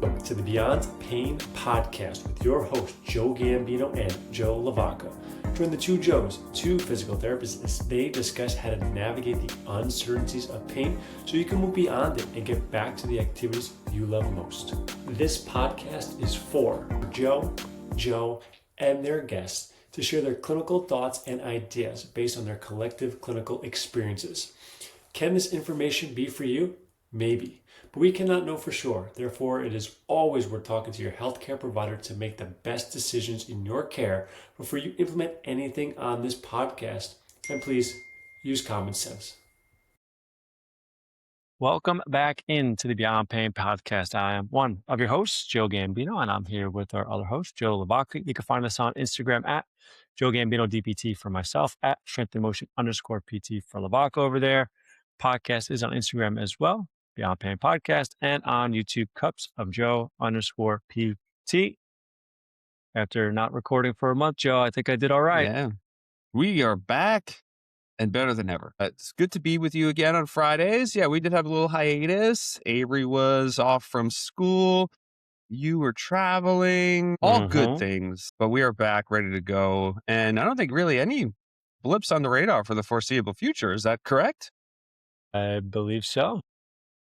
Welcome to the Beyond Pain podcast with your hosts, Joe Gambino and Joe LaVacca. Join the two Joes, two physical therapists, as they discuss how to navigate the uncertainties of pain so you can move beyond it and get back to the activities you love most. This podcast is for Joe, and their guests to share their clinical thoughts and ideas based on their collective clinical experiences. Can this information be for you? Maybe, but we cannot know for sure. Therefore, it is always worth talking to your healthcare provider to make the best decisions in your care before you implement anything on this podcast. And please use common sense. Welcome back into the Beyond Pain podcast. I am one of your hosts, Joe Gambino, and I'm here with our other host, Joe LaVacca. You can find us on Instagram at Joe Gambino DPT for myself, at Strength and Motion _PT for LaVacca over there. Podcast is on Instagram as well, Beyond Pain Podcast, and on YouTube, Cups of Joe _PT. After not recording for a month, Joe, I think I did all right. Yeah, we are back and better than ever. It's good to be with you again on Fridays. Yeah, we did have a little hiatus. Avery was off from school. You were traveling, all good things, but we are back ready to go. And I don't think really any blips on the radar for the foreseeable future. Is that correct? I believe so.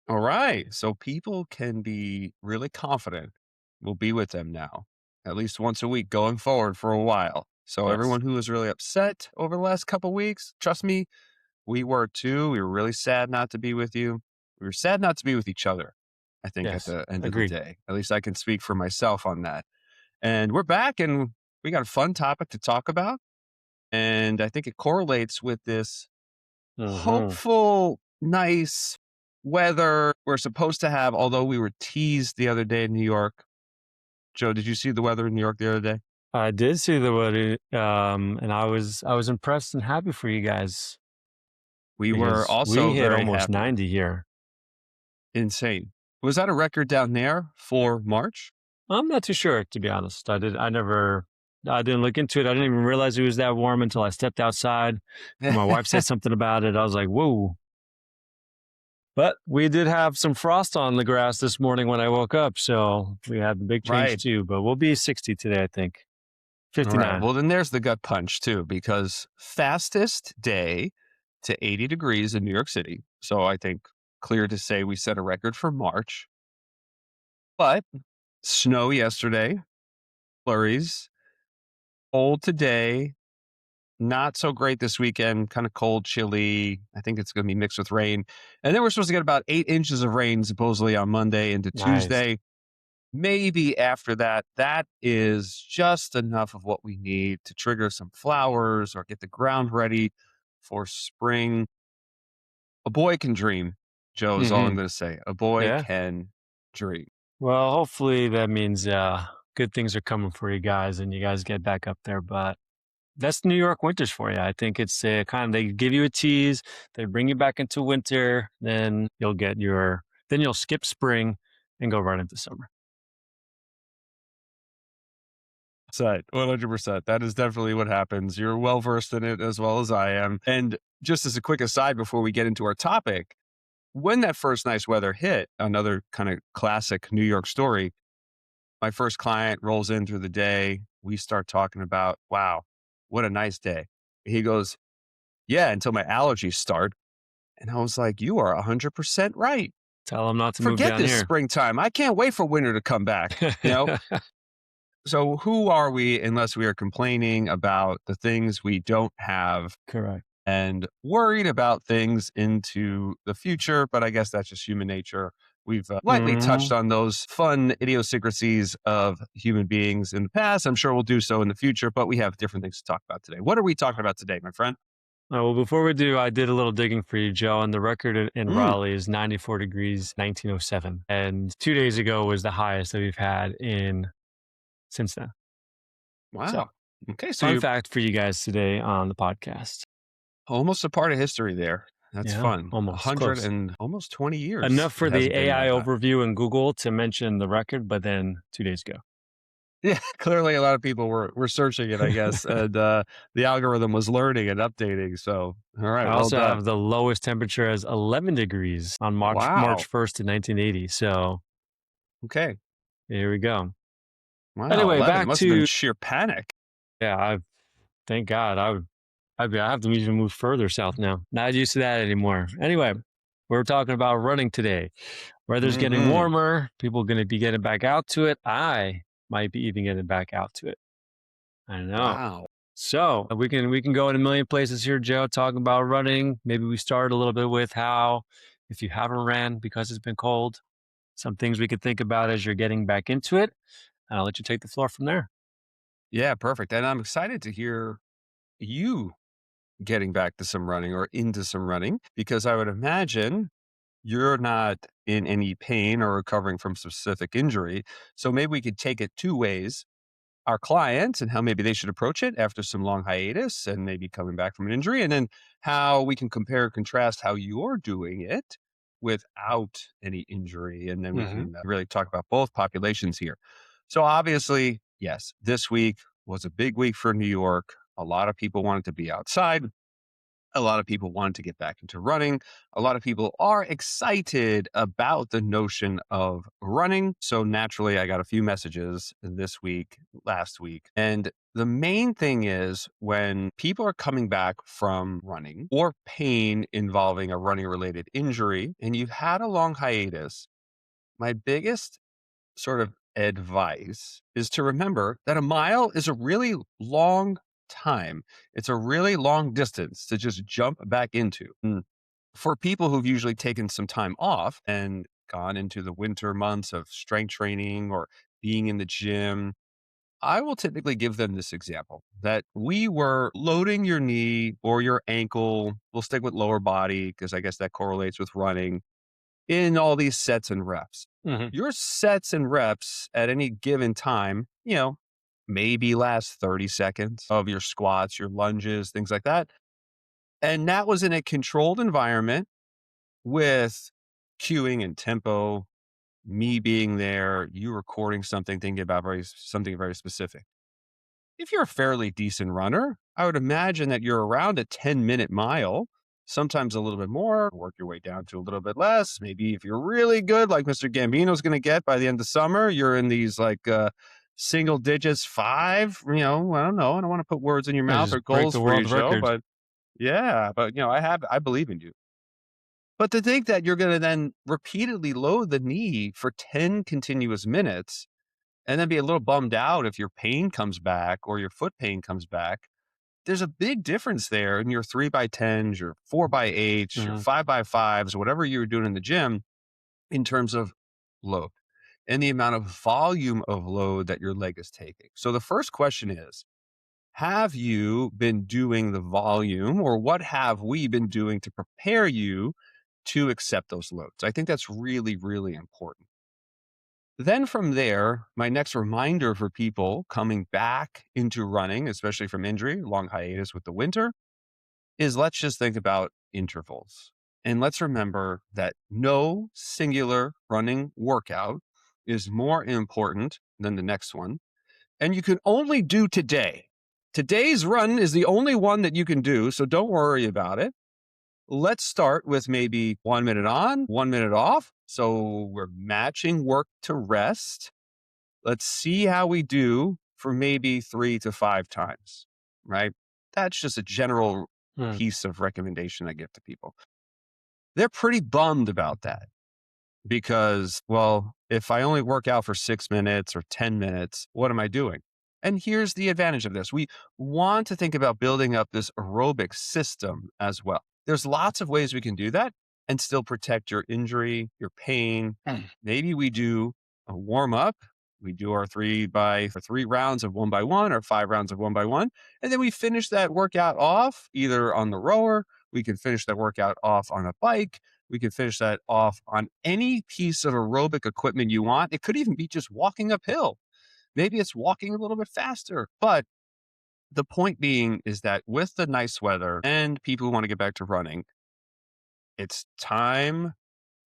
All right. So people can be really confident we'll be with them now, at least once a week going forward for a while. So Yes. Everyone who was really upset over the last couple of weeks, trust me, we were too. We were really sad not to be with you. We were sad not to be with each other, I think, Yes. at the end Agreed. of the day. At least I can speak for myself on that. And we're back and we got a fun topic to talk about. And I think it correlates with this hopeful, nice weather we're supposed to have, although we were teased the other day in New York. Joe, did you see the weather in New York the other day? I did see the weather, and I was impressed and happy for you guys. We were also we hit very almost happy. 90 here. Insane. Was that a record down there for March? I'm not too sure, to be honest. I didn't look into it. I didn't even realize it was that warm until I stepped outside. And my wife said something about it. I was like, whoa. But we did have some frost on the grass this morning when I woke up. So we had the big change Right. too. But we'll be 60 today, I think. 59. All right. Well, then there's the gut punch too, because fastest day to 80 degrees in New York City. So I think clear to say we set a record for March. But snow yesterday, flurries, cold today, not so great this weekend, kind of cold, chilly. I think it's going to be mixed with rain. And then we're supposed to get about 8 inches of rain supposedly on Monday into Nice. Tuesday. Maybe after that, that is just enough of what we need to trigger some flowers or get the ground ready for spring. A boy can dream, Joe, is all I'm going to say. A boy can dream. Well, hopefully that means good things are coming for you guys and you guys get back up there. But that's New York winters for you. I think it's they give you a tease, they bring you back into winter, then you'll skip spring and go right into summer. 100%. That is definitely what happens. You're well versed in it as well as I am. And just as a quick aside before we get into our topic, when that first nice weather hit, another kind of classic New York story, my first client rolls in through the day. We start talking about, wow, what a nice day. He goes, yeah, until my allergies start. And I was like, you are 100% right. Tell him not to move down Forget this here. springtime. I can't wait for winter to come back. So who are we unless we are complaining about the things we don't have? Correct. And worried about things into the future. But I guess that's just human nature. We've lightly touched on those fun idiosyncrasies of human beings in the past. I'm sure we'll do so in the future, but we have different things to talk about today. What are we talking about today, my friend? Well, before we do, I did a little digging for you, Joe, and the record in Raleigh is 94 degrees, 1907. And 2 days ago was the highest that we've had since then. Wow. So, okay. So fun fact for you guys today on the podcast. Almost a part of history there. That's fun. Almost 100 close. and almost 20 years. Enough for it the hasn't been AI like that. overview in Google to mention the record, but then 2 days ago. Yeah, clearly a lot of people were searching it, I guess, and the algorithm was learning and updating. So, all right. I also have the lowest temperature as 11 degrees on March 1st in 1980. So, okay. Here we go. Wow, Anyway, 11 back must have been to sheer panic. yeah. Thank God. I have to even move further south now. Not used to that anymore. Anyway, we're talking about running today. Weather's getting Hmm. warmer. People are going to be getting back out to it. I might be even getting back out to it. I know. Wow. So we can go in a million places here, Joe, talking about running. Maybe we start a little bit with how, if you haven't ran because it's been cold, some things we could think about as you're getting back into it. And I'll let you take the floor from there. Yeah, perfect. And I'm excited to hear you getting back to some running or into some running because I would imagine you're not in any pain or recovering from specific injury. So maybe we could take it two ways. Our clients and how maybe they should approach it after some long hiatus and maybe coming back from an injury, and then how we can compare and contrast how you're doing it without any injury. And then we Hmm. can really talk about both populations here. So, obviously, yes, this week was a big week for New York. A lot of people wanted to be outside. A lot of people wanted to get back into running. A lot of people are excited about the notion of running. So naturally, I got a few messages this week, last week. And the main thing is when people are coming back from running or pain involving a running related injury, and you've had a long hiatus, my biggest sort of advice is to remember that a mile is a really long time. It's a really long distance to just jump back into. For people who've usually taken some time off and gone into the winter months of strength training or being in the gym, I will typically give them this example that we were loading your knee or your ankle. We'll stick with lower body because I guess that correlates with running in all these sets and reps. Hmm. Your sets and reps at any given time, maybe last 30 seconds of your squats, your lunges, things like that. And that was in a controlled environment with cueing and tempo, me being there, you recording something, thinking about something very specific. If you're a fairly decent runner, I would imagine that you're around a 10-minute mile, sometimes a little bit more, work your way down to a little bit less. Maybe if you're really good, like Mr. Gambino's going to get by the end of summer, you're in these like single digits, five, I don't know. I don't want to put words in your I mouth just or break goals the for you, world Joe, record. but yeah, but I believe in you. But to think that you're going to then repeatedly load the knee for 10 continuous minutes and then be a little bummed out if your pain comes back or your foot pain comes back, there's a big difference there in your 3x10s, your 4x8s, your Hmm. 5x5s, whatever you're doing in the gym in terms of load and the amount of volume of load that your leg is taking. So the first question is, have you been doing the volume or what have we been doing to prepare you to accept those loads? I think that's really, really important. Then from there, my next reminder for people coming back into running, especially from injury, long hiatus with the winter, is let's just think about intervals. And let's remember that no singular running workout is more important than the next one. And you can only do today. Today's run is the only one that you can do, so don't worry about it. Let's start with maybe 1 minute on, 1 minute off. So we're matching work to rest. Let's see how we do for maybe 3 to 5 times, right? That's just a general Hmm. piece of recommendation I give to people. They're pretty bummed about that because, well, if I only work out for 6 minutes or 10 minutes, what am I doing? And here's the advantage of this. We want to think about building up this aerobic system as well. There's lots of ways we can do that and still protect your injury, your pain. Maybe we do a warm up. We do our 3 rounds of 1x1 or 5 rounds of 1x1. And then we finish that workout off either on the rower. We can finish that workout off on a bike. We can finish that off on any piece of aerobic equipment you want. It could even be just walking uphill. Maybe it's walking a little bit faster. But the point being is that with the nice weather and people who want to get back to running, it's time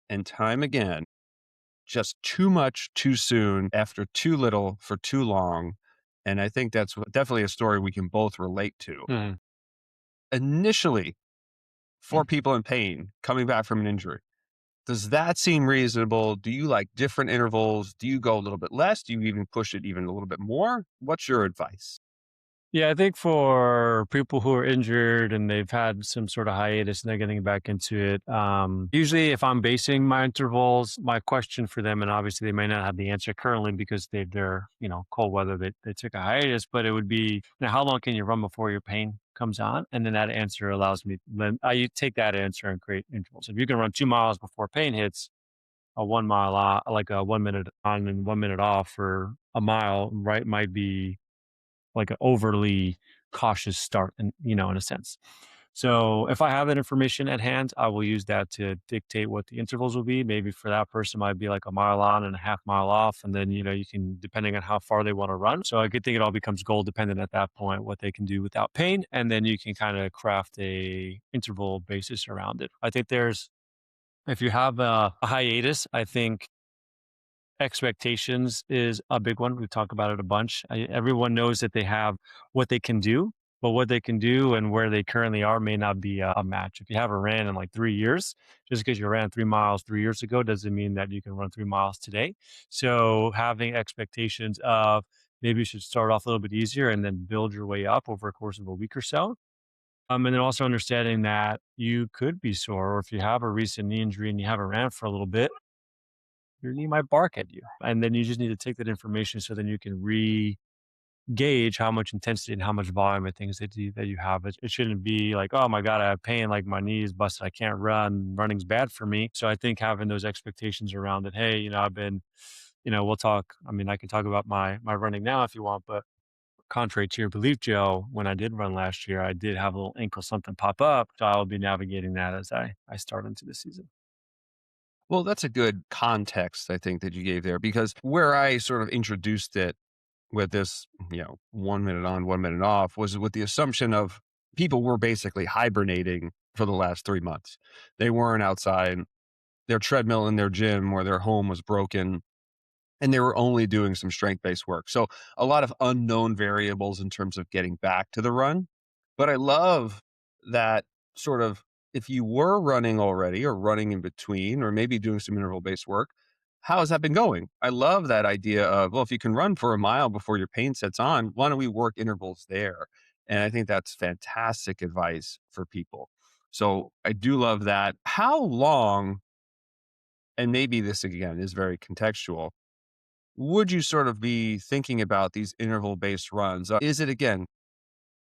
and time again, just too much too soon after too little for too long. And I think that's definitely a story we can both relate to. Hmm. Initially, for people in pain coming back from an injury, Does that seem reasonable? Do you like different intervals? Do you go a little bit less? Do you even push it even a little bit more? What's your advice? Yeah, I think for people who are injured and they've had some sort of hiatus and they're getting back into it, usually if I'm basing my intervals, my question for them, and obviously they may not have the answer currently because they're cold weather, they took a hiatus, but it would be, how long can you run before your pain comes on? And then that answer allows me, then I take that answer and create intervals. If you can run 2 miles before pain hits, a 1 mile like a 1 minute on and 1 minute off for a mile, right, might be like an overly cautious start, and in a sense. So if I have that information at hand, I will use that to dictate what the intervals will be. Maybe for that person might be like a mile on and a half mile off, and then you can, depending on how far they want to run. So I could think it all becomes goal dependent at that point, what they can do without pain, and then you can kind of craft a interval basis around it. I think if you have a hiatus, I think expectations is a big one. We talk about it a bunch. Everyone knows that they have what they can do, but what they can do and where they currently are may not be a match. If you haven't ran in like 3 years, just because you ran 3 miles 3 years ago doesn't mean that you can run 3 miles today. So having expectations of maybe you should start off a little bit easier and then build your way up over a course of a week or so. And then also understanding that you could be sore, or if you have a recent knee injury and you haven't ran for a little bit, your knee might bark at you. And then you just need to take that information so then you can gauge how much intensity and how much volume of things that you have. It shouldn't be like, oh my God, I have pain, like my knee is busted, I can't run, running's bad for me. So I think having those expectations around it, hey, I've been, we'll talk. I mean, I can talk about my running now if you want, but contrary to your belief, Joe, when I did run last year, I did have a little ankle something pop up. So I'll be navigating that as I start into the season. Well, that's a good context, I think, that you gave there, because where I sort of introduced it with this, 1 minute on, 1 minute off, was with the assumption of people were basically hibernating for the last 3 months. They weren't outside. Their treadmill in their gym or their home was broken, and they were only doing some strength based work. So a lot of unknown variables in terms of getting back to the run. But I love that sort of, if you were running already or running in between or maybe doing some interval based work, how has that been going? I love that idea of, well, if you can run for a mile before your pain sets on, why don't we work intervals there? And I think that's fantastic advice for people. So I do love that. How long, and maybe this again is very contextual, would you sort of be thinking about these interval based runs? Is it again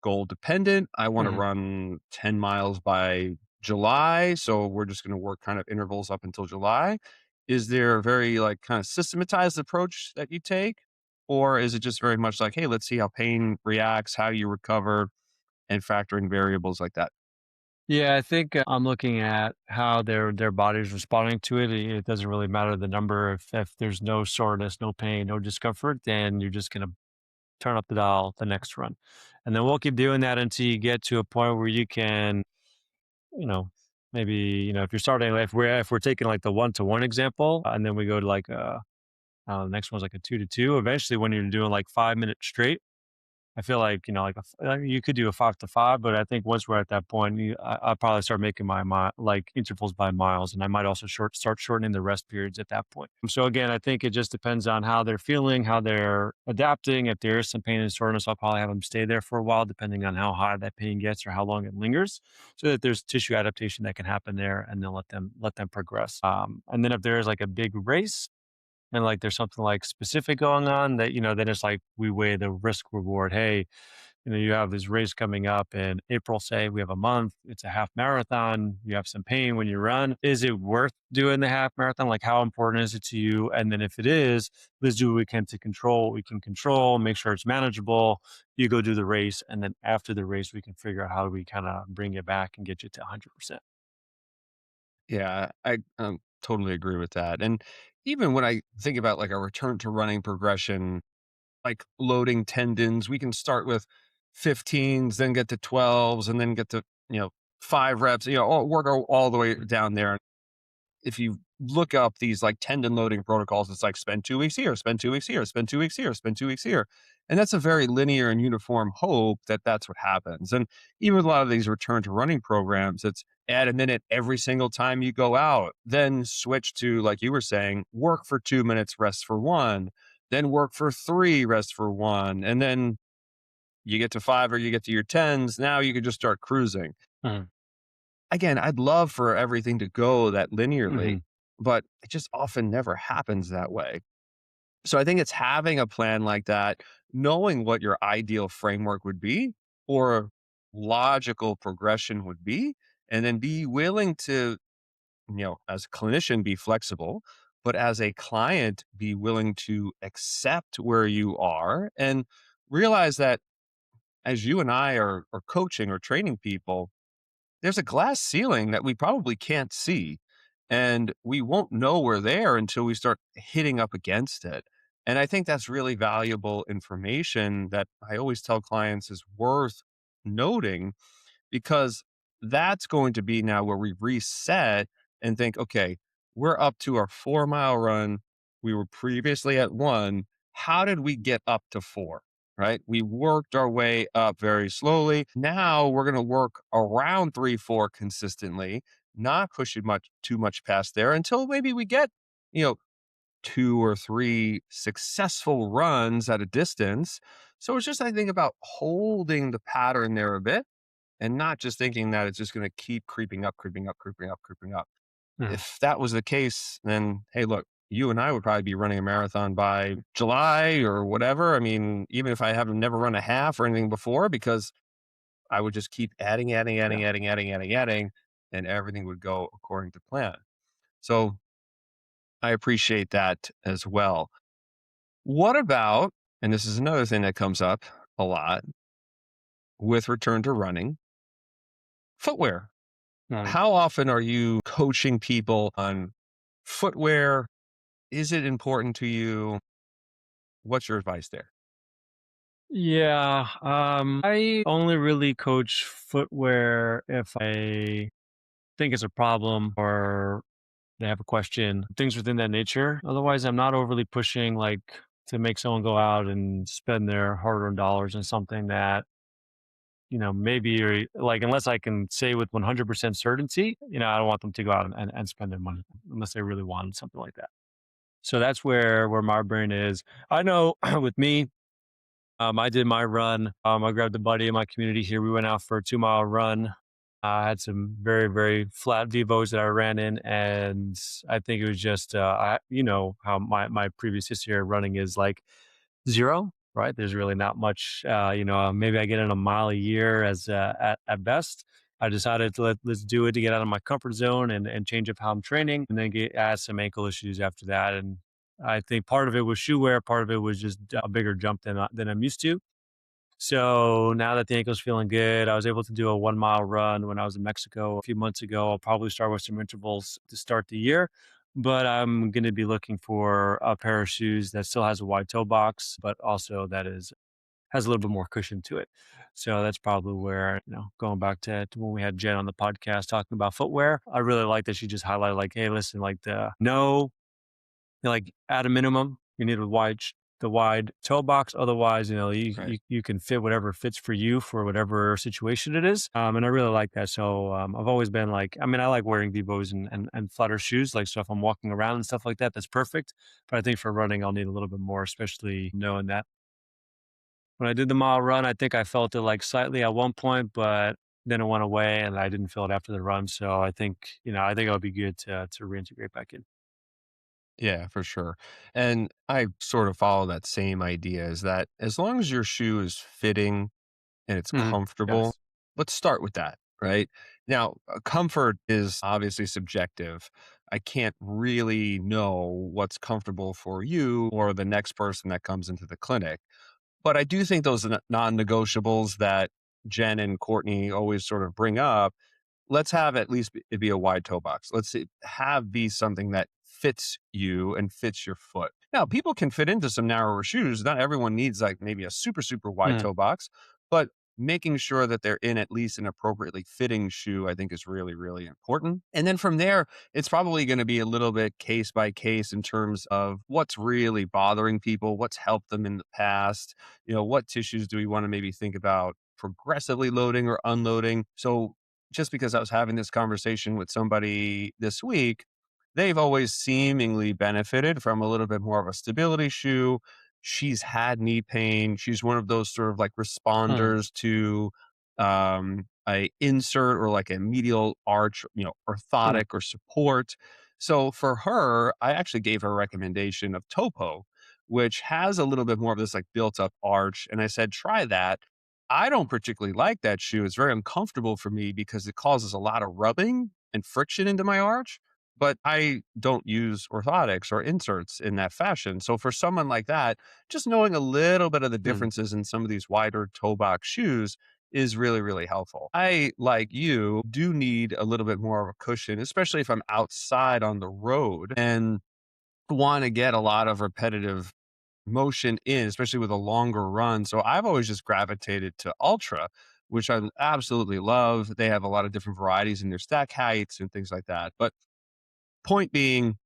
goal dependent? I want to Mhm. run 10 miles by July, so we're just going to work kind of intervals up until July. Is there a very like kind of systematized approach that you take? Or is it just very much like, hey, let's see how pain reacts, how you recover, and factoring variables like that? Yeah, I think I'm looking at how their body's responding to it. It doesn't really matter the number. If there's no soreness, no pain, no discomfort, then you're just gonna turn up the dial the next run, and then we'll keep doing that until you get to a point where you can, you know, maybe if you're starting, if we're taking like the 1-to-1 example, and then we go to like the next one's like a 2-to-2. Eventually, when you're doing like 5 minutes straight, I feel like, you could do a 5-to-5, but I think once we're at that point, I'll probably start making like intervals by miles, and I might also start shortening the rest periods at that point. So again, I think it just depends on how they're feeling, how they're adapting. If there is some pain and soreness, I'll probably have them stay there for a while, depending on how high that pain gets or how long it lingers, so that there's tissue adaptation that can happen there, and then let them progress. And then if there is like a big race, and like there's something like specific going on, that then it's like we weigh the risk reward. Hey, you have this race coming up in April, say we have a month, it's a half marathon, you have some pain when you run, is it worth doing the half marathon? Like, how important is it to you? And then if it is, let's do what we can to control what we can control, make sure it's manageable. You go do the race, and then after the race we can figure out how do we kind of bring it back and get you to 100%. Yeah, I totally agree with that. And even when I think about like a return to running progression, like loading tendons, we can start with 15s, then get to 12s, and then get to, 5 reps, work all the way down there. If you look up these like tendon loading protocols. It's like spend 2 weeks here, spend 2 weeks here, spend 2 weeks here, spend 2 weeks here. And that's a very linear and uniform hope that that's what happens. And even with a lot of these return to running programs, it's add a minute every single time you go out, then switch to, like you were saying, work for 2 minutes, rest for one, then work for three, rest for one. And then you get to five or you get to your tens. Now you can just start cruising. Mhm. Again, I'd love for everything to go that linearly, Mhm. but it just often never happens that way. So I think it's having a plan like that, knowing what your ideal framework would be or logical progression would be, and then be willing to, as a clinician, be flexible, but as a client, be willing to accept where you are and realize that as you and I are coaching or training people, there's a glass ceiling that we probably can't see. And we won't know we're there until we start hitting up against it. And I think that's really valuable information that I always tell clients is worth noting, because that's going to be now where we reset and think, okay, we're up to our 4 mile run. We were previously at one. How did we get up to four? Right? We worked our way up very slowly. Now we're going to work around 3, 4 consistently, not push it too much past there until maybe we get, you know, 2 or 3 successful runs at a distance. So it's just, I think, about holding the pattern there a bit and not just thinking that it's just going to keep creeping up, creeping up, creeping up, creeping up. Mhm. If that was the case, then hey, look, you and I would probably be running a marathon by July or whatever. I mean, even if I haven't never run a half or anything before, because I would just keep adding, adding, Yeah. adding, adding, adding, adding, adding, and everything would go according to plan. So I appreciate that as well. What about, and this is another thing that comes up a lot with return to running, footwear. Right. How often are you coaching people on footwear? Is it important to you? What's your advice there? Yeah. I only really coach footwear if I think it's a problem or they have a question, things within that nature. Otherwise, I'm not overly pushing like to make someone go out and spend their hard-earned dollars on something that, maybe like, unless I can say with 100% certainty, I don't want them to go out and spend their money unless they really wanted something like that. So that's where my brain is. I know with me, I did my run. I grabbed a buddy in my community here. We went out for a 2 mile run. I had some very, very flat Vivos that I ran in. And I think it was just, how my previous history of running is like zero, right? There's really not much, maybe I get in a mile a year at best. I decided to let's do it to get out of my comfort zone and change up how I'm training, and then add some ankle issues after that. And I think part of it was shoe wear, part of it was just a bigger jump than I'm used to. So now that the ankle's feeling good, I was able to do a 1 mile run when I was in Mexico a few months ago. I'll probably start with some intervals to start the year, but I'm going to be looking for a pair of shoes that still has a wide toe box, but also that has a little bit more cushion to it. So that's probably where, going back to when we had Jen on the podcast talking about footwear, I really like that she just highlighted like, hey, listen, like like at a minimum, you need the wide toe box. Otherwise, Right. you can fit whatever fits for you for whatever situation it is. And I really like that. So I've always been like, I mean, I like wearing Vivos and flatter shoes. Like, so if I'm walking around and stuff like that, that's perfect. But I think for running, I'll need a little bit more, especially knowing that when I did the mile run, I think I felt it like slightly at one point, but then it went away and I didn't feel it after the run. So I think it would be good to reintegrate back in. Yeah, for sure. And I sort of follow that same idea, is that as long as your shoe is fitting and it's Mhm. comfortable, Yes. let's start with that, right? Now, comfort is obviously subjective. I can't really know what's comfortable for you or the next person that comes into the clinic. But I do think those non-negotiables that Jen and Courtney always sort of bring up, let's have at least it be a wide toe box. Have be something that fits you and fits your foot. Now, people can fit into some narrower shoes. Not everyone needs like maybe a super, super wide Mhm. toe box, but making sure that they're in at least an appropriately fitting shoe, I think is really, really important. And then from there, it's probably going to be a little bit case by case in terms of what's really bothering people, what's helped them in the past, what tissues do we want to maybe think about progressively loading or unloading. So just because I was having this conversation with somebody this week, they've always seemingly benefited from a little bit more of a stability shoe. She's had knee pain. She's one of those sort of like Hmm. responders to a insert or like a medial arch, Hmm. orthotic or support. So for her, I actually gave her a recommendation of Topo, which has a little bit more of this like built up arch. And I said, try that. I don't particularly like that shoe. It's very uncomfortable for me because it causes a lot of rubbing and friction into my arch. But I don't use orthotics or inserts in that fashion. So for someone like that, just knowing a little bit of the Hmm. differences in some of these wider toe box shoes is really, really helpful. I, like you, do need a little bit more of a cushion, especially if I'm outside on the road and want to get a lot of repetitive motion in, especially with a longer run. So I've always just gravitated to Ultra, which I absolutely love. They have a lot of different varieties in their stack heights and things like that. But point being,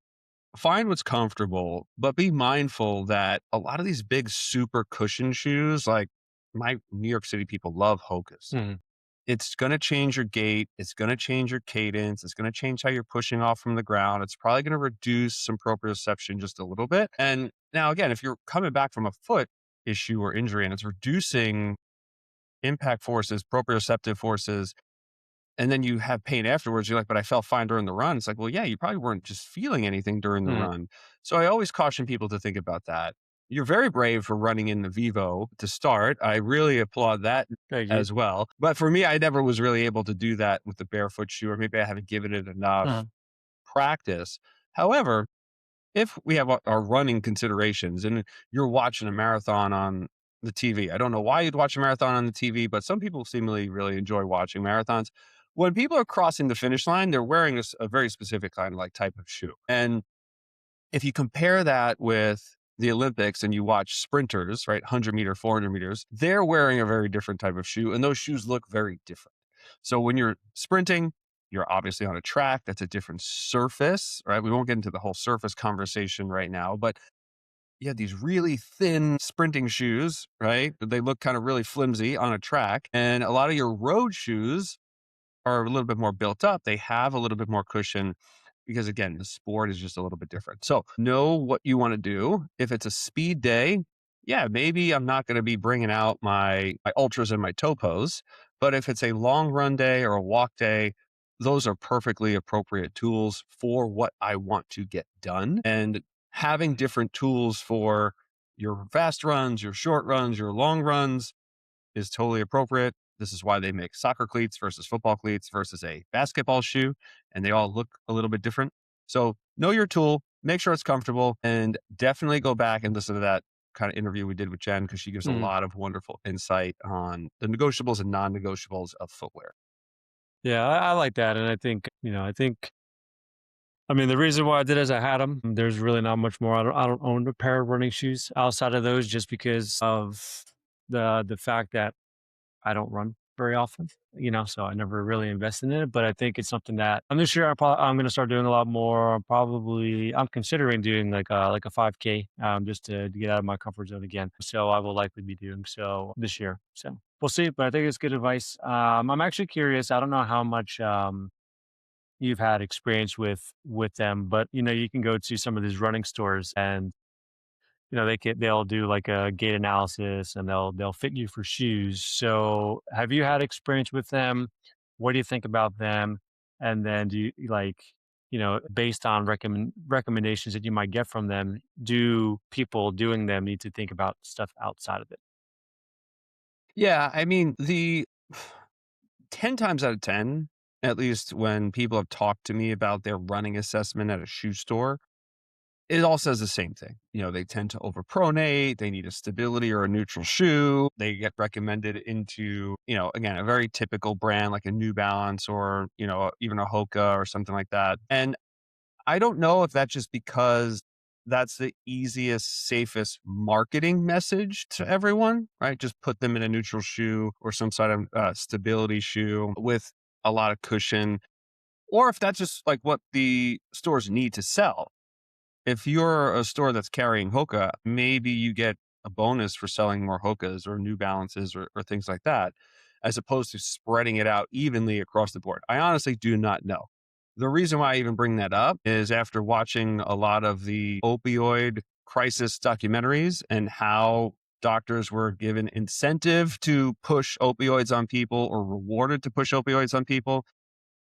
find what's comfortable, but be mindful that a lot of these big super cushion shoes, like my New York City people love Hocus. Hmm. It's going to change your gait. It's going to change your cadence. It's going to change how you're pushing off from the ground. It's probably going to reduce some proprioception just a little bit. And now, again, if you're coming back from a foot issue or injury and it's reducing impact forces, proprioceptive forces, and then you have pain afterwards, you're like, but I felt fine during the run. It's like, well, yeah, you probably weren't just feeling anything during the Hmm. run. So I always caution people to think about that. You're very brave for running in the Vivo to start. I really applaud that Thank you. as well. But for me, I never was really able to do that with the barefoot shoe, or maybe I haven't given it enough Uh-huh. practice. However, if we have our running considerations and you're watching a marathon on the TV, I don't know why you'd watch a marathon on the TV, but some people seemingly really enjoy watching marathons. When people are crossing the finish line, they're wearing a very specific kind of like type of shoe. And if you compare that with the Olympics and you watch sprinters, right, 100-meter, 400 meters, they're wearing a very different type of shoe, and those shoes look very different. So when you're sprinting, you're obviously on a track. That's a different surface, right? We won't get into the whole surface conversation right now, but you have these really thin sprinting shoes, right? They look kind of really flimsy on a track. And a lot of your road shoes are a little bit more built up. They have a little bit more cushion because, again, the sport is just a little bit different. So know what you want to do. If it's a speed day, yeah, maybe I'm not going to be bringing out my ultras and my topos. But if it's a long run day or a walk day, those are perfectly appropriate tools for what I want to get done. And having different tools for your fast runs, your short runs, your long runs is totally appropriate. This is why they make soccer cleats versus football cleats versus a basketball shoe, and they all look a little bit different. So know your tool, make sure it's comfortable, and definitely go back and listen to that kind of interview we did with Jen because she gives a Hmm. lot of wonderful insight on the negotiables and non-negotiables of footwear. Yeah, I like that. And I mean, the reason why I did is I had them. There's really not much more. I don't own a pair of running shoes outside of those just because of the fact that I don't run very often, so I never really invested in it. But I think it's something that I'm this year I'm going to start doing a lot more. I'm considering doing like a 5K just to get out of my comfort zone again. So I will likely be doing so this year. So we'll see. But I think it's good advice. I'm actually curious. I don't know how much you've had experience with them, but you can go to some of these running stores and they'll do like a gait analysis and they'll fit you for shoes. So have you had experience with them? What do you think about them? And then do you like, based on recommendations that you might get from them, do people doing them need to think about stuff outside of it? Yeah, I mean, the 10 times out of 10, at least when people have talked to me about their running assessment at a shoe store, it all says the same thing. They tend to overpronate. They need a stability or a neutral shoe. They get recommended into, again, a very typical brand like a New Balance or, even a Hoka or something like that. And I don't know if that's just because that's the easiest, safest marketing message to everyone, right? Just put them in a neutral shoe or some sort of stability shoe with a lot of cushion, or if that's just like what the stores need to sell. If you're a store that's carrying Hoka, maybe you get a bonus for selling more Hokas or New Balances or things like that, as opposed to spreading it out evenly across the board. I honestly do not know. The reason why I even bring that up is after watching a lot of the opioid crisis documentaries and how doctors were given incentive to push opioids on people or rewarded to push opioids on people,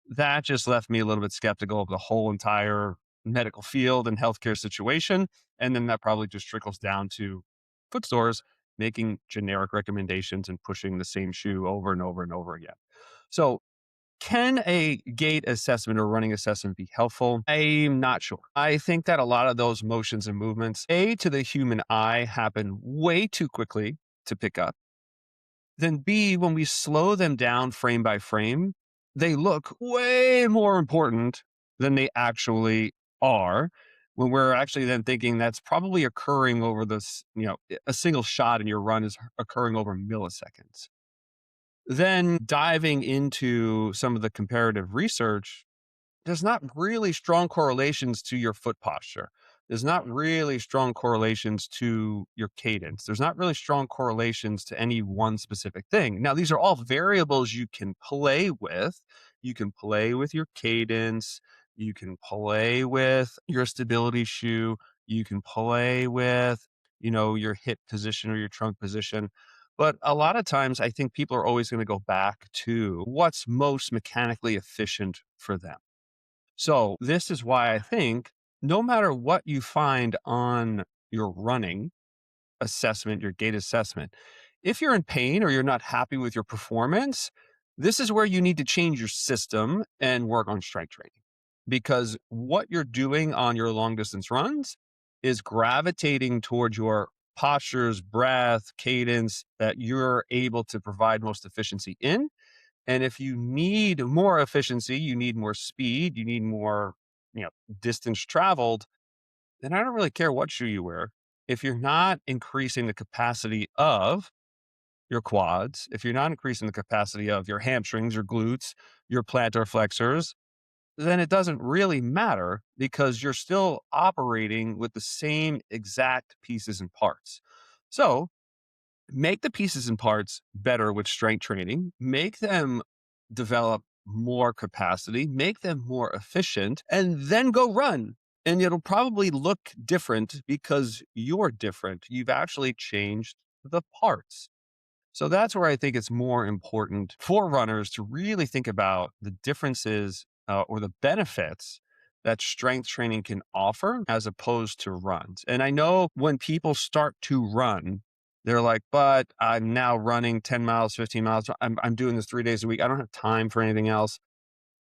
that just left me a little bit skeptical of the whole entire medical field and healthcare situation. And then that probably just trickles down to foot stores making generic recommendations and pushing the same shoe over and over and over again. So, can a gait assessment or running assessment be helpful? I'm not sure. I think that a lot of those motions and movements, to the human eye, happen way too quickly to pick up. Then B, when we slow them down frame by frame, they look way more important than they actually are. When we're actually then thinking that's probably occurring over this, a single shot in your run is occurring over milliseconds. Then diving into some of the comparative research, there's not really strong correlations to your foot posture. There's not really strong correlations to your cadence. There's not really strong correlations to any one specific thing. Now, these are all variables you can play with. You can play with your cadence. You can play with your stability shoe. You can play with, your hip position or your trunk position. But a lot of times, I think people are always going to go back to what's most mechanically efficient for them. So this is why I think no matter what you find on your running assessment, your gait assessment, if you're in pain or you're not happy with your performance, this is where you need to change your system and work on strength training. Because what you're doing on your long distance runs is gravitating towards your postures, breath, cadence that you're able to provide most efficiency in. And if you need more efficiency, you need more speed, you need more, distance traveled, then I don't really care what shoe you wear. If you're not increasing the capacity of your quads, if you're not increasing the capacity of your hamstrings, your glutes, your plantar flexors, then it doesn't really matter because you're still operating with the same exact pieces and parts. So make the pieces and parts better with strength training, make them develop more capacity, make them more efficient, and then go run. And it'll probably look different because you're different. You've actually changed the parts. So that's where I think it's more important for runners to really think about the differences or the benefits that strength training can offer as opposed to runs. And I know when people start to run, they're like, but I'm now running 10 miles, 15 miles. I'm doing this 3 days a week. I don't have time for anything else.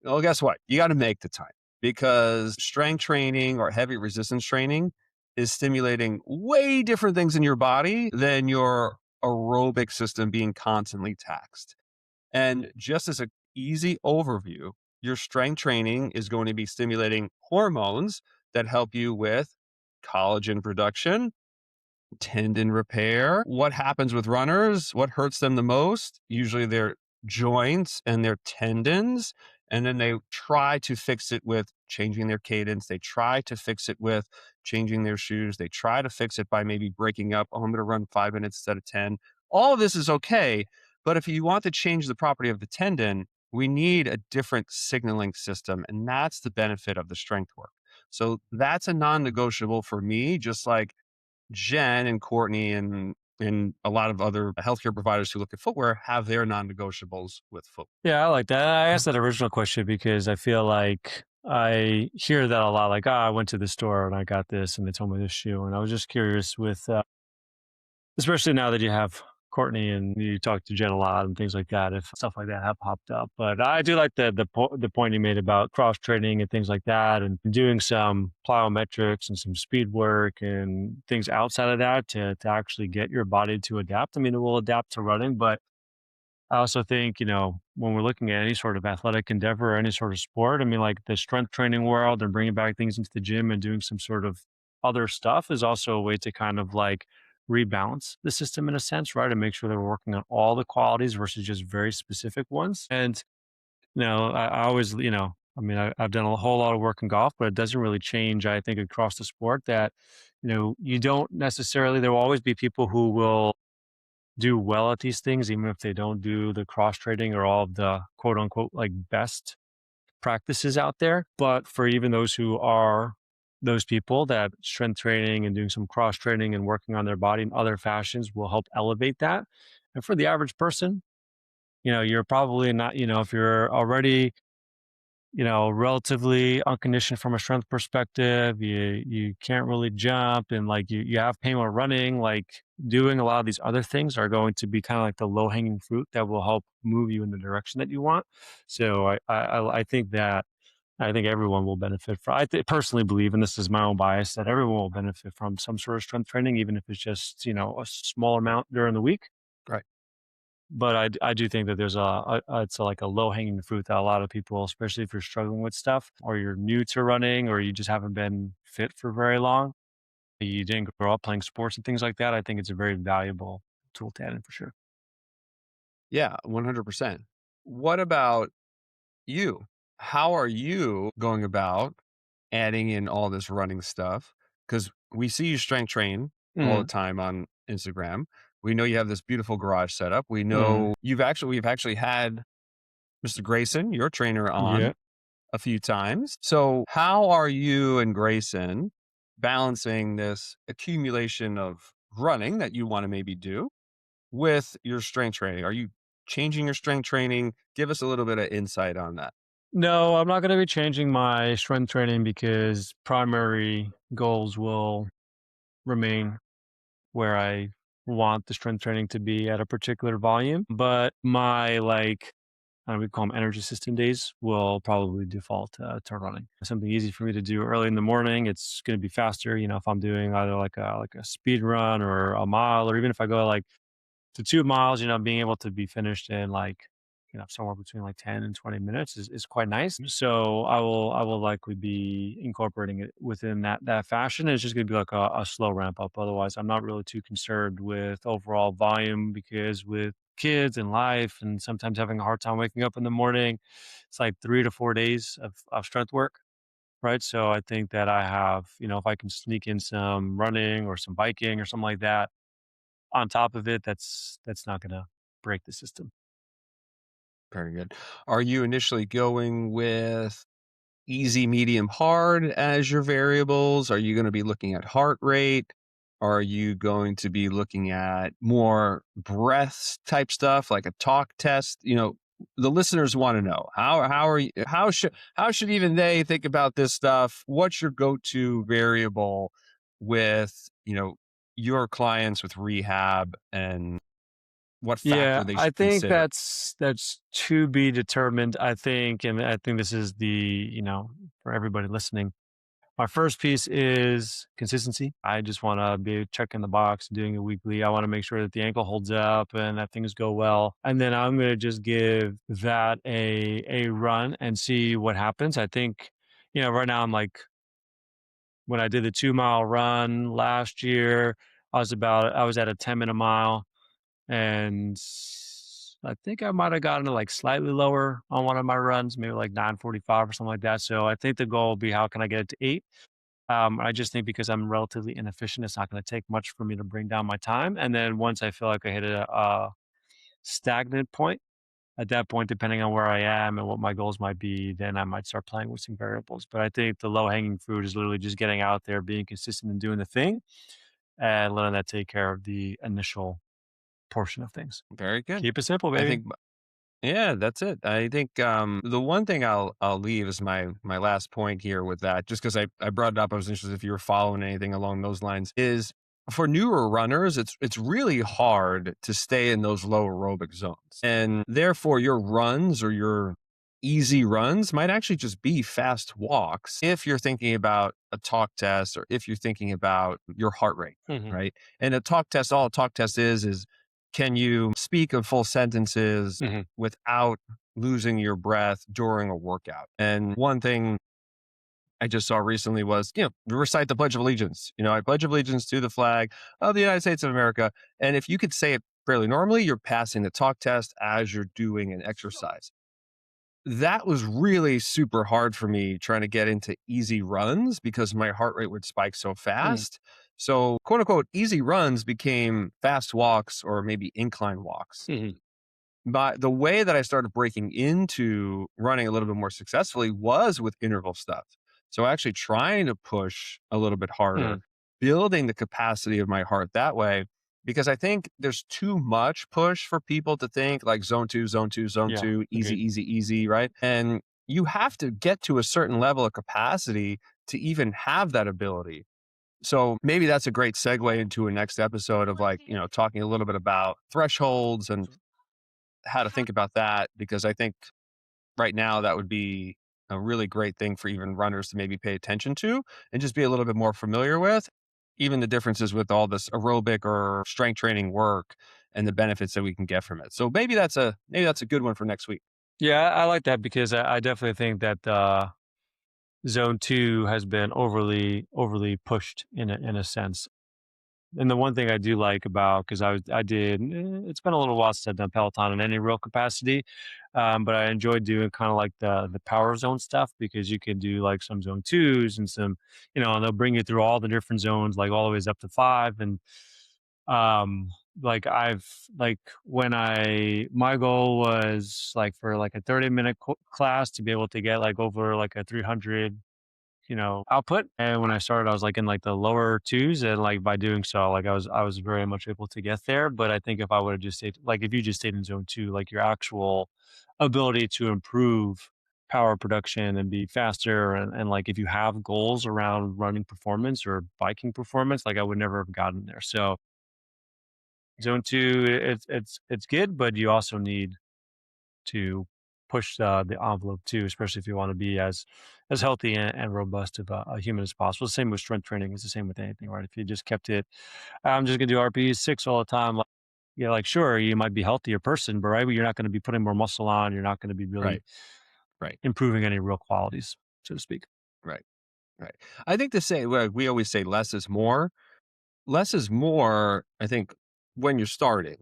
Well, guess what? You got to make the time because strength training or heavy resistance training is stimulating way different things in your body than your aerobic system being constantly taxed. And just as an easy overview, your strength training is going to be stimulating hormones that help you with collagen production, tendon repair. What happens with runners? What hurts them the most? Usually their joints and their tendons. And then they try to fix it with changing their cadence. They try to fix it with changing their shoes. They try to fix it by maybe breaking up. Oh, I'm going to run 5 minutes instead of 10. All of this is okay. But if you want to change the property of the tendon, we need a different signaling system. And that's the benefit of the strength work. So that's a non-negotiable for me, just like Jen and Courtney and a lot of other healthcare providers who look at footwear have their non-negotiables with footwear. Yeah, I like that. I asked that original question because I feel like I hear that a lot. Like, I went to the store and I got this and they told me this shoe. And I was just curious with, especially now that you have Courtney and you talk to Jen a lot and things like that, if stuff like that have popped up. But I do like the point you made about cross training and things like that, and doing some plyometrics and some speed work and things outside of that to actually get your body to adapt. I mean, it will adapt to running, but I also think, when we're looking at any sort of athletic endeavor or any sort of sport, I mean, like the strength training world and bringing back things into the gym and doing some sort of other stuff is also a way to kind of like rebalance the system in a sense, right? And make sure that we're working on all the qualities versus just very specific ones. And, I always, I mean, I've done a whole lot of work in golf, but it doesn't really change, I think, across the sport that, you don't necessarily, there will always be people who will do well at these things, even if they don't do the cross training or all of the quote unquote like best practices out there. But for even those who are those people, that strength training and doing some cross training and working on their body in other fashions will help elevate that. And for the average person, you're probably not, if you're already, relatively unconditioned from a strength perspective, you can't really jump and like you have pain while running, like doing a lot of these other things are going to be kind of like the low hanging fruit that will help move you in the direction that you want. So I think that I think everyone will benefit from. Personally believe, and this is my own bias, that everyone will benefit from some sort of strength training, even if it's just a small amount during the week. Right. But I do think that there's it's like a low hanging fruit that a lot of people, especially if you're struggling with stuff or you're new to running or you just haven't been fit for very long, you didn't grow up playing sports and things like that. I think it's a very valuable tool to add in for sure. Yeah, 100%. What about you? How are you going about adding in all this running stuff? Because we see you strength train all the Mm, time on Instagram. We know you have this beautiful garage setup. We mm, know we've actually had Mr. Grayson, your trainer, on yeah. a few times. So how are you and Grayson balancing this accumulation of running that you want to maybe do with your strength training? Are you changing your strength training? Give us a little bit of insight on that. No, I'm not going to be changing my strength training because primary goals will remain where I want the strength training to be at a particular volume. But my we call them energy system days will probably default to running. Something easy for me to do early in the morning. It's going to be faster. If I'm doing either like a speed run or a mile, or even if I go like to 2 miles, being able to be finished in somewhere between like 10 and 20 minutes is quite nice. So I will likely be incorporating it within that fashion. It's just gonna be like a slow ramp up. Otherwise, I'm not really too concerned with overall volume because with kids and life and sometimes having a hard time waking up in the morning, it's like 3 to 4 days of strength work. Right. So I think that I have, if I can sneak in some running or some biking or something like that on top of it, that's not gonna break the system. Very good. Are you initially going with easy, medium, hard as your variables? Are you going to be looking at heart rate? Are you going to be looking at more breath type stuff like a talk test? The listeners want to know how are you, how should even they think about this stuff? What's your go-to variable with, your clients with rehab, and what factor Yeah, they I should think consider? that's to be determined, I think, and I think this is for everybody listening. My first piece is consistency. I just want to be checking the box, doing it weekly. I want to make sure that the ankle holds up and that things go well. And then I'm going to just give that a run and see what happens. I think, right now I'm like when I did the 2 mile run last year, I was at a 10-minute mile and I think I might have gotten to like slightly lower on one of my runs, maybe like 9:45 or something like that. So I think the goal will be how can I get it to 8? I just think because I'm relatively inefficient, it's not going to take much for me to bring down my time. And then once I feel like I hit a stagnant point, at that point, depending on where I am and what my goals might be, then I might start playing with some variables. But I think the low hanging fruit is literally just getting out there, being consistent and doing the thing and letting that take care of the initial portion of things. Very good. Keep it simple, I baby. think Yeah, that's it. I think the one thing I'll leave as my last point here with that, just because I brought it up, I was interested if you were following anything along those lines, is for newer runners, it's really hard to stay in those low aerobic zones. And therefore your runs or your easy runs might actually just be fast walks if you're thinking about a talk test or if you're thinking about your heart rate, Mhm. right? And a talk test, all a talk test is can you speak in full sentences Mhm. without losing your breath during a workout? And one thing I just saw recently was, recite the Pledge of Allegiance. I pledge allegiance to the flag of the United States of America. And if you could say it fairly normally, you're passing the talk test as you're doing an exercise. That was really super hard for me trying to get into easy runs because my heart rate would spike so fast. So, quote unquote, easy runs became fast walks or maybe incline walks. But the way that I started breaking into running a little bit more successfully was with interval stuff. So actually trying to push a little bit harder, building the capacity of my heart that way, because I think there's too much push for people to think like zone two, easy, agreed. easy, right? And you have to get to a certain level of capacity to even have that ability. So maybe that's a great segue into a next episode of talking a little bit about thresholds and how to think about that, because I think right now that would be a really great thing for even runners to maybe pay attention to and just be a little bit more familiar with, even the differences with all this aerobic or strength training work and the benefits that we can get from it. So maybe that's a good one for next week. Yeah, I like that because I definitely think that zone 2 has been overly pushed in a sense. And the one thing I do like about, because it's been a little while since I've done Peloton in any real capacity, but I enjoy doing kind of like the power zone stuff because you can do like some zone 2s and some, and they'll bring you through all the different zones, like all the ways up to 5. And like my goal was like for like a 30-minute class to be able to get like over like a 300 output. And when I started, I was like in like the lower 2s, and like by doing so, like I was very much able to get there. But I think if I would have just stayed, like if you just stayed in zone 2, like your actual ability to improve power production and be faster, and like if you have goals around running performance or biking performance, like I would never have gotten there. So zone 2, it's good, but you also need to push the envelope too, especially if you want to be as healthy and robust of a human as possible. Same with strength training. It's the same with anything, right? If you just kept it, I'm just gonna do RPE 6 all the time. Like sure, you might be a healthier person, but right, but you're not going to be putting more muscle on. You're not going to be really Right. improving any real qualities, so to speak. Right. I think we always say less is more. Less is more, I think, when you're starting,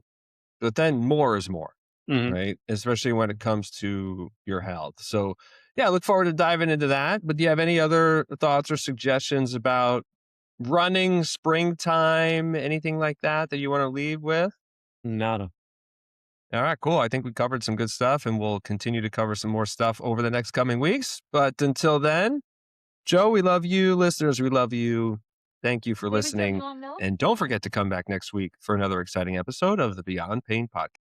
but then more is more. Right? Especially when it comes to your health. So, yeah, I look forward to diving into that. But do you have any other thoughts or suggestions about running, springtime, anything like that you want to leave with? Nada. All right, cool. I think we covered some good stuff, and we'll continue to cover some more stuff over the next coming weeks. But until then, Joe, we love you. Listeners, we love you. Thank you for listening. And don't forget to come back next week for another exciting episode of the Beyond Pain Podcast.